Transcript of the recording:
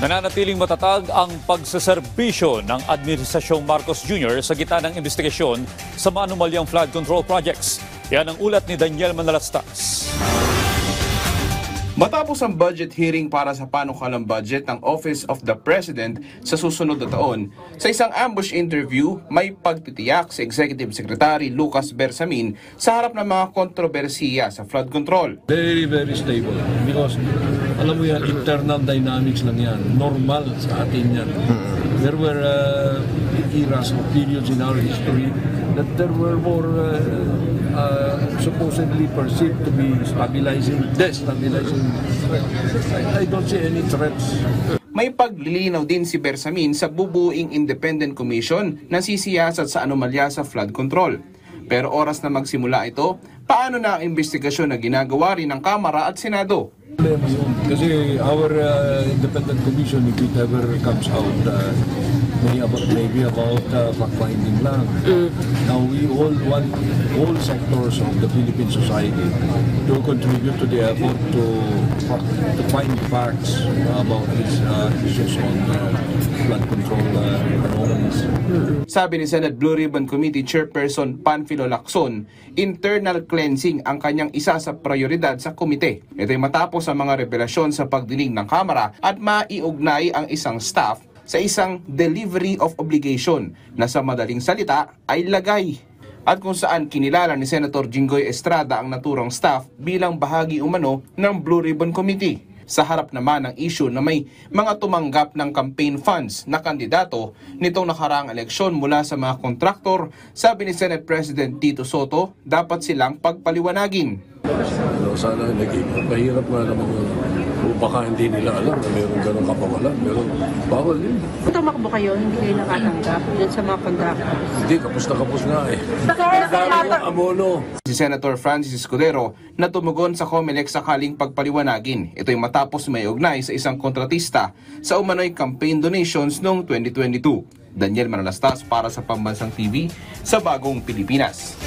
Nananatiling matatag ang pagsaserbisyo ng Administrasyong Marcos Jr. sa gitna ng investigasyon sa maanumalyang flood control projects. Yan ang ulat ni Daniel Manalastas. Matapos ang budget hearing para sa panukalang budget ng Office of the President sa susunod na taon, sa isang ambush interview, may pagtitiyak si Executive Secretary Lucas Bersamin sa harap ng mga kontrobersiya sa flood control. Very, very stable because alam mo yan, internal dynamics lang yan. Normal sa atin yan. There were eras or periods in our history that there were more supposedly perceived to be destabilizing. I don't see any threats. May paglilinaw din si Bersamin sa bubuing independent commission na sisiyasat sa anomalya sa flood control. Pero oras na magsimula ito, paano na ang investigasyon na ginagawa rin ng Kamara at Senado? Kasi our independent commission, if it ever comes out, maybe about fact-finding lang. Now we all want all sectors of the Philippine society to contribute to the effort to find facts about these issues on flood control anomalies. Sabi ni Senate Blue Ribbon Committee Chairperson Panfilo Lacson, internal cleansing ang kanyang isa sa prioridad sa komite. Ito'y matapos ang mga revelasyon sa pagdinig ng Kamara at maiugnay ang isang staff sa isang delivery of obligation na sa madaling salita ay lagay. At kung saan kinilala ni Senator Jinggoy Estrada ang naturang staff bilang bahagi umano ng Blue Ribbon Committee. Sa harap naman ng issue na may mga tumanggap ng campaign funds na kandidato nitong nakaraang eleksyon mula sa mga kontraktor, sabi ni Senate President Tito Soto, dapat silang pagpaliwanagin. Sana mahirap nga naman yun. O baka hindi nila alam na meron ganong kapawalan, pero bawal yun. Kung tumakbo kayo, hindi kayo nakatanggap dyan sa mga contractors? Hindi, kapos na eh. Dami yung abono. Si Senator Francis Escudero na tumugon sa COMELEC sakaling pagpaliwanagin. Ito'y matapos may ugnay sa isang kontratista sa umano'y campaign donations noong 2022. Daniel Manalastas para sa Pambansang TV sa Bagong Pilipinas.